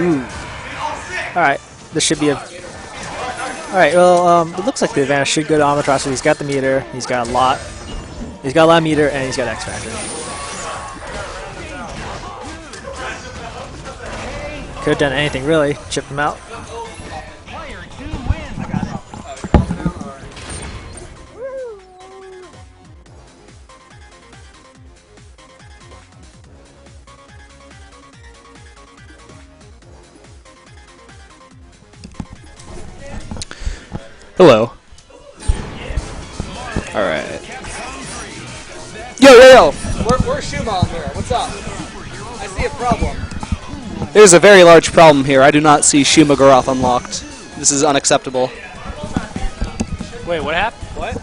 Ooh. All right. This should be a... All right, well, it looks like the advantage should go to Amaterasu. He's got the meter. He's got a lot. He's got a lot of meter, and he's got X Factor. Could have done anything, really. Chipped him out. Hello. Alright. Yo! Where's Shuma here? What's up? I see a problem. There's a very large problem here. I do not see Shuma Garoth unlocked. This is unacceptable. Wait, what happened? What?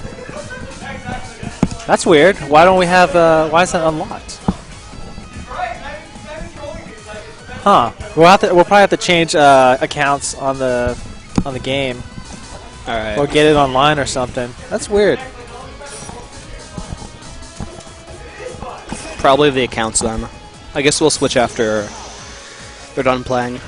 That's weird. Why don't we have, why is that unlocked? Huh. We'll probably have to change accounts on the game. Alright. Or get it online or something. That's weird. Probably the accounts then. I guess we'll switch after they're done playing.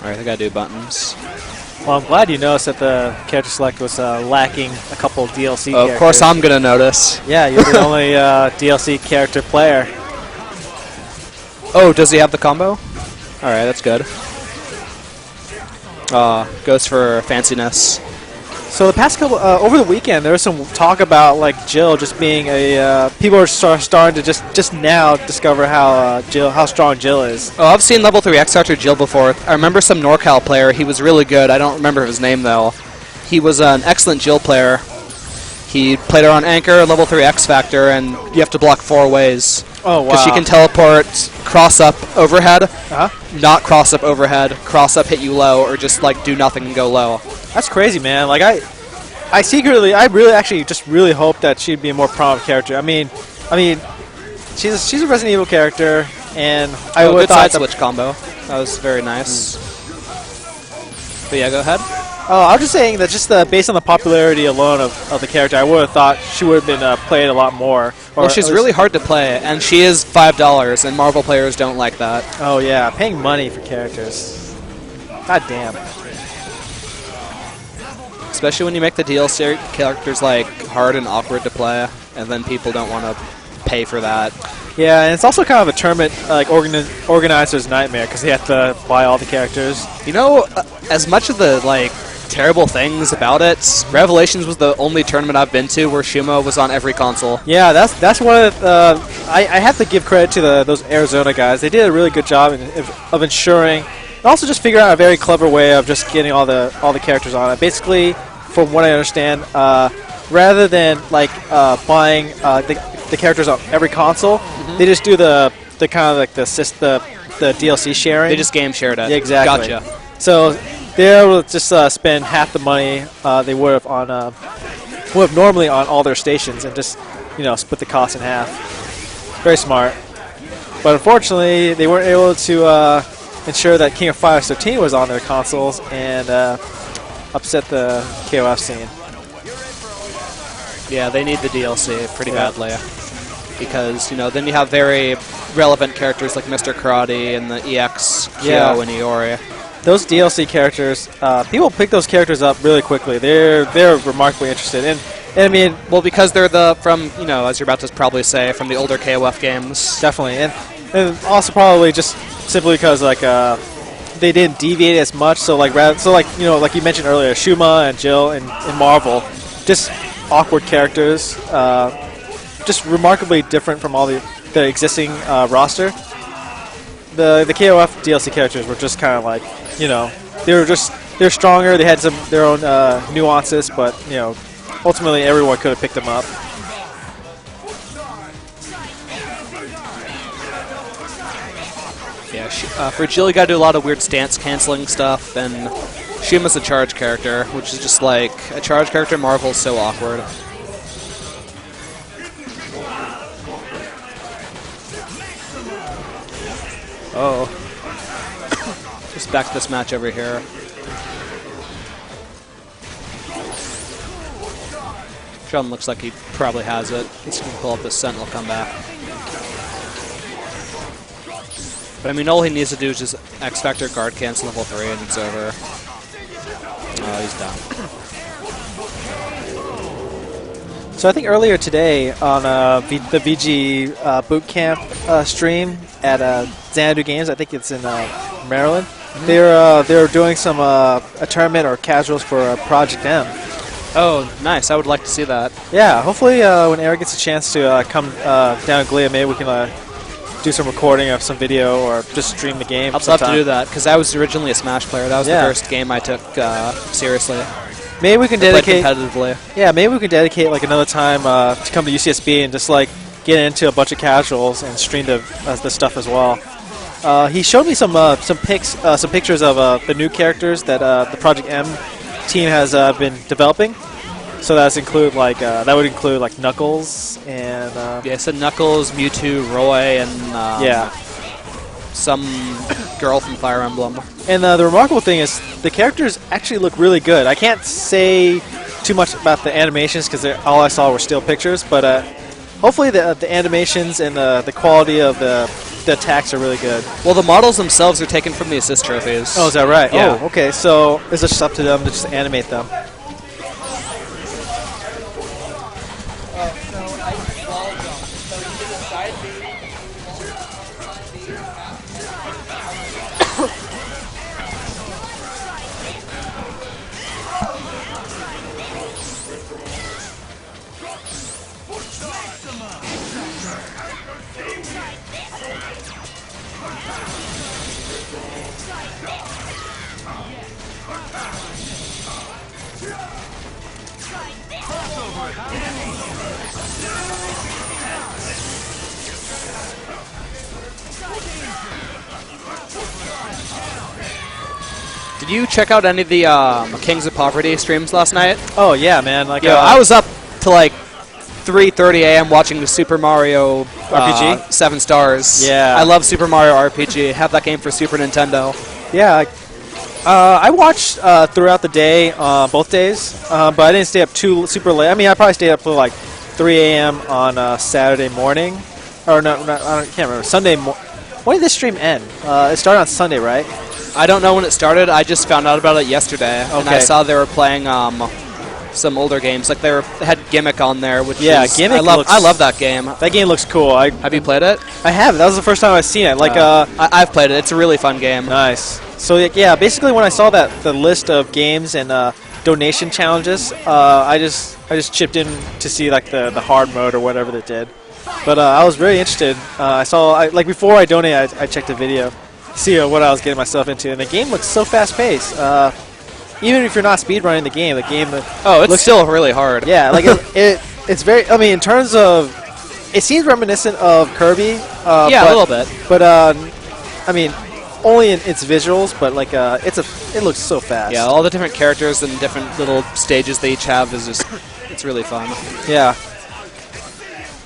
Alright, I gotta do buttons. Well, I'm glad you noticed that the character select was lacking a couple DLC Oh, characters. of course I'm gonna notice. Yeah, you're the only DLC character player. Oh, does he have the combo? Alright, that's good. Goes for fanciness. So the past couple, over the weekend, there was some talk about like Jill just being a. People are starting to just now discover how strong Jill is. Oh, I've seen level 3 X Factor Jill before. I remember some NorCal player. He was really good. I don't remember his name though. He was an excellent Jill player. He played her on Anchor, level 3 X Factor, and you have to block 4 ways. Oh wow! Because she can teleport, cross up overhead, Uh-huh. not cross up overhead, cross up hit you low, or just like do nothing and go low. That's crazy, man. Like I really actually just really hope that she'd be a more prominent character. I mean, she's a Resident Evil character, and I would good thought side switch combo. That was very nice. But yeah, go ahead. Oh, I was just saying that just based on the popularity alone of the character, I would have thought she would have been played a lot more. Well, she's really hard to play, and she is $5, and Marvel players don't like that. Oh yeah, paying money for characters. God damn. Especially when you make the DLC characters like hard and awkward to play, and then people don't want to pay for that. Yeah, and it's also kind of a tournament like organizer's nightmare because they have to buy all the characters. You know, as much of the like terrible things about it, Revelations was the only tournament I've been to where Shuma was on every console. Yeah, that's one of I have to give credit to those Arizona guys. They did a really good job of ensuring, and also just figure out a very clever way of just getting all the characters on it. Basically, from what I understand, rather than like buying the characters on every console, they just do the kind of like the DLC sharing. They just game shared it. Yeah, exactly. Gotcha. So they're able to just spend half the money they would have normally on all their stations, and just split the cost in half. Very smart. But unfortunately, they weren't able to ensure that King of Fighters 13 was on their consoles and upset the KOF scene. Yeah, they need the DLC pretty badly. Because, then you have very relevant characters like Mr. Karate and the EX, Kyo, and Iori. Those DLC characters, people pick those characters up really quickly. They're remarkably interested. And I mean, well, because they're from, as you're about to probably say, from the older KOF games. Definitely. And also probably just simply because, like, they didn't deviate as much. So, like, like you mentioned earlier, Shuma and Jill and Marvel, just awkward characters. Just remarkably different from all the existing roster. The KOF DLC characters were just kind of like, they're stronger. They had their own nuances, but ultimately everyone could have picked them up. Yeah, for Jill, you gotta do a lot of weird stance canceling stuff, and Shuma's a charge character, which is just like a charge character. Marvel's so awkward. Oh. Just back to this match over here. Sean looks like he probably has it. He's going to pull up the scent and he'll come back. But I mean, all he needs to do is just X Factor guard cancel level 3 and it's over. Oh, he's down. So I think earlier today on the VG boot camp stream at Xanadu Games, I think it's in Maryland, they were doing some a tournament or casuals for Project M. Oh, nice. I would like to see that. Yeah, hopefully when Eric gets a chance to come down to Glia, maybe we can do some recording of some video or just stream the game. I'd love to do that because I was originally a Smash player. That was the first game I took seriously. Maybe we can dedicate competitively. Yeah, maybe we can dedicate like another time to come to UCSB and just like get into a bunch of casuals and stream the stuff as well. He showed me some pictures of the new characters that the Project M team has been developing. So that would include like Knuckles and yeah, so Knuckles, Mewtwo, Roy, and some girl from Fire Emblem. And the remarkable thing is the characters actually look really good. I can't say too much about the animations because all I saw were still pictures, but hopefully the animations and the quality of the attacks are really good. Well, the models themselves are taken from the assist trophies. Oh, is that right? Yeah. Oh, okay. So it's just up to them to just animate them. Did you check out any of the Kings of Poverty streams last night? Oh yeah, man! Like I was up to like 3:30 a.m. watching the Super Mario RPG 7 Stars. Yeah, I love Super Mario RPG. Have that game for Super Nintendo. Yeah, I watched throughout the day, both days, but I didn't stay up super late. I mean, I probably stayed up till like 3 a.m. on Saturday morning, or no, I can't remember. Sunday. When did this stream end? It started on Sunday, right? I don't know when it started. I just found out about it yesterday, and I saw they were playing some older games. Like they had Gimmick on there, which Gimmick. I love that game. That game looks cool. Have you played it? I have. That was the first time I've seen it. Like I've played it. It's a really fun game. Nice. So yeah, basically when I saw the list of games and donation challenges, I just chipped in to see like the hard mode or whatever they did. But I was very interested. Like before I donated, I checked the video. See what I was getting myself into, and the game looks so fast-paced. Even if you're not speedrunning the game looks still really hard. Yeah, like it's very. I mean, in terms of, it seems reminiscent of Kirby. Yeah, a little bit. But I mean, only in its visuals. But like, it looks so fast. Yeah, all the different characters and different little stages they each have is just, it's really fun. Yeah.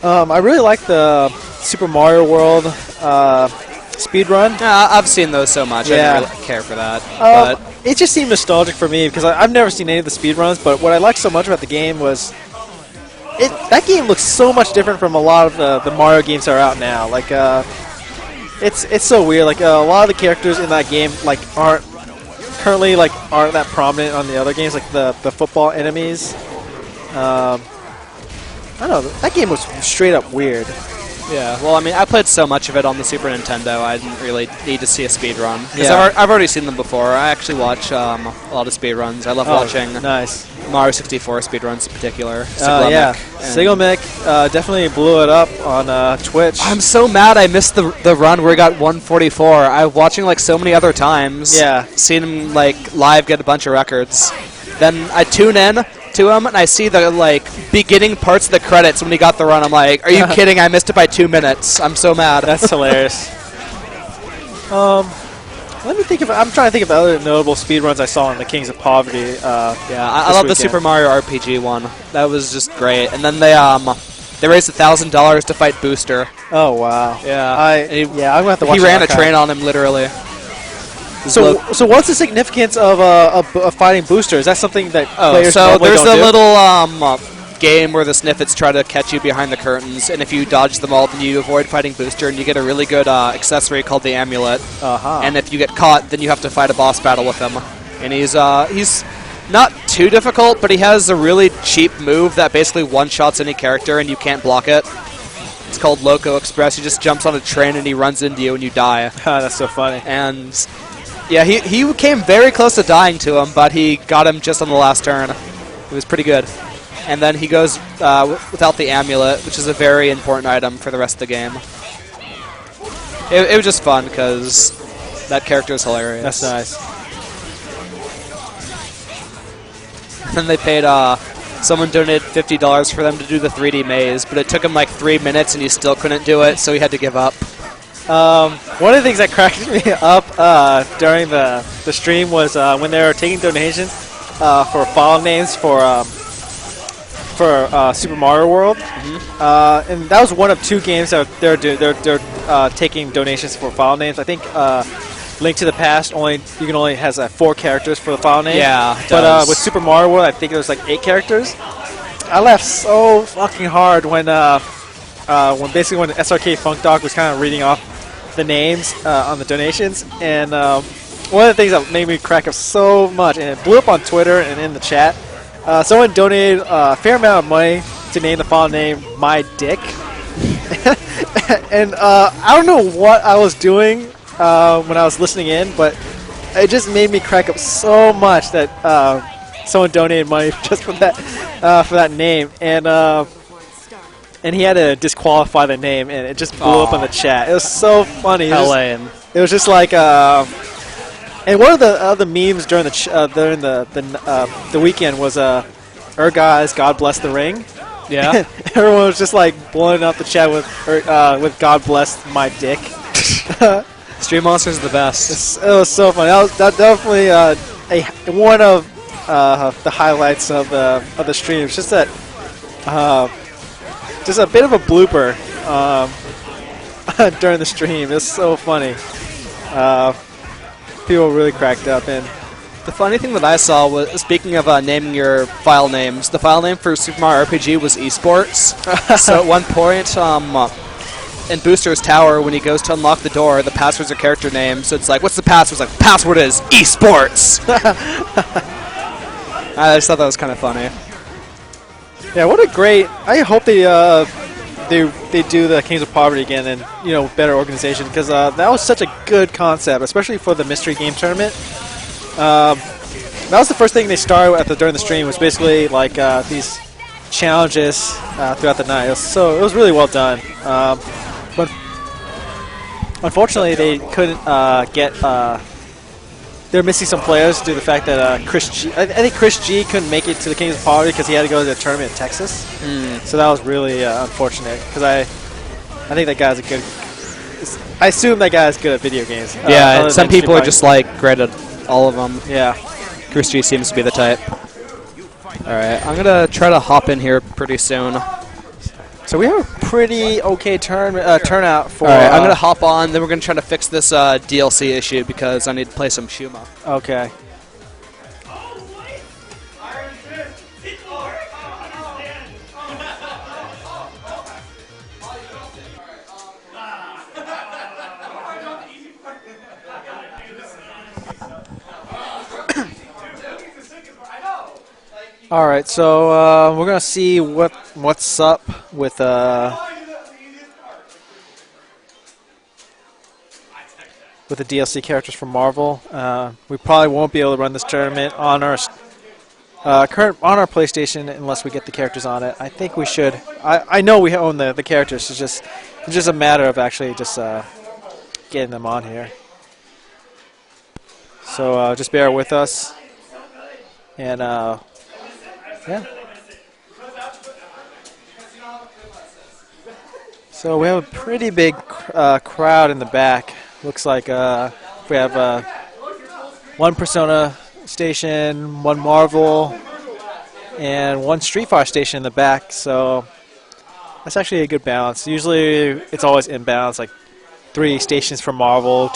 I really like the Super Mario World speedrun. I've seen those so much. Yeah. I don't really care for that. But it just seemed nostalgic for me because I've never seen any of the speedruns, but what I liked so much about the game was that game looks so much different from a lot of the Mario games that are out now. Like, it's so weird. Like, a lot of the characters in that game like aren't that prominent on the other games, like the football enemies. I don't know. That game was straight up weird. Yeah, well, I mean, I played so much of it on the Super Nintendo, I didn't really need to see a speed run. Because I've already seen them before. I actually watch a lot of speed runs. I love watching Mario 64 speed runs in particular. Yeah, Siglemic definitely blew it up on Twitch. I'm so mad I missed the run where he got 144. I'm watching like so many other times. Yeah. Seen him like live get a bunch of records. Then I tune in to him, and I see the like beginning parts of the credits when he got the run. I'm like, are you kidding? I missed it by 2 minutes. I'm so mad. That's hilarious. Let me think of. I'm trying to think of other notable speedruns I saw in the Kings of Poverty. Yeah, I love the Super Mario RPG one. That was just great. And then they raised $1,000 to fight Booster. Oh wow. Yeah. I'm gonna have to watch. He ran a train on him literally. So what's the significance of fighting Booster? Is that something that players so normally there's don't a do? little game where the Sniffets try to catch you behind the curtains, and if you dodge them all, then you avoid fighting Booster, and you get a really good accessory called the Amulet. And if you get caught, then you have to fight a boss battle with him. And he's not too difficult, but he has a really cheap move that basically one-shots any character, and you can't block it. It's called Loco Express. He just jumps on a train, and he runs into you, and you die. That's so funny. And yeah, he came very close to dying to him, but he got him just on the last turn. It was pretty good. And then he goes without the Amulet, which is a very important item for the rest of the game. It was just fun because that character is hilarious. That's nice. And then they paid, someone donated $50 for them to do the 3D maze, but it took him like 3 minutes and he still couldn't do it, so he had to give up. One of the things that cracked me up during the stream was when they were taking donations for file names for Super Mario World, and that was one of 2 games that they're taking donations for file names. I think Link to the Past you can only has 4 characters for the file name. Yeah, but with Super Mario World, I think there was like 8 characters. I laughed so fucking hard when basically when SRK Funk Dog was kind of reading off the names on the donations, and one of the things that made me crack up so much, and it blew up on Twitter and in the chat. Someone donated a fair amount of money to name the file name My Dick. And I don't know what I was doing when I was listening in, but it just made me crack up so much that someone donated money just for that name. And he had to disqualify the name, and it just blew up on the chat. It was so funny. It was just like... And one of the other memes during the weekend was Guys, God Bless the Ring. Yeah. Everyone was just like blowing up the chat with God Bless My Dick. Stream Monsters are the best. It was so funny. That definitely one of the highlights of the stream. It's just that just a bit of a blooper during the stream. It's so funny. People really cracked up. And the funny thing that I saw was, speaking of naming your file names, the file name for Super Mario RPG was esports. So at one point in Booster's Tower, when he goes to unlock the door, the password's a character name. So it's like, what's the password? It's like, password is esports. I just thought that was kind of funny. Yeah, what a great... I hope they do the Kings of Poverty again, and better organization, because that was such a good concept, especially for the mystery game tournament. That was the first thing they started during the stream, was basically like these challenges throughout the night. It was really well done. But unfortunately, they couldn't get. They're missing some players due to the fact that Chris G. I think Chris G couldn't make it to the Kings of Poverty because he had to go to the tournament in Texas. So that was really unfortunate, because I think that guy's a good. I assume that guy is good at video games. Yeah, some people are just like great at all of them. Yeah. Chris G seems to be the type. Alright, I'm going to try to hop in here pretty soon. So we have a pretty okay turnout for... Alright, I'm going to hop on, then we're going to try to fix this DLC issue because I need to play some Shuma. Okay. All right, so we're gonna see what's up with the DLC characters from Marvel. We probably won't be able to run this tournament on our PlayStation unless we get the characters on it. I think we should. I know we own the characters. It's just a matter of actually just getting them on here. So just bear with us, and yeah. So we have a pretty big crowd in the back. Looks like we have one Persona station, one Marvel, and one Street Fighter station in the back. So that's actually a good balance. Usually it's always imbalanced, like 3 stations for Marvel,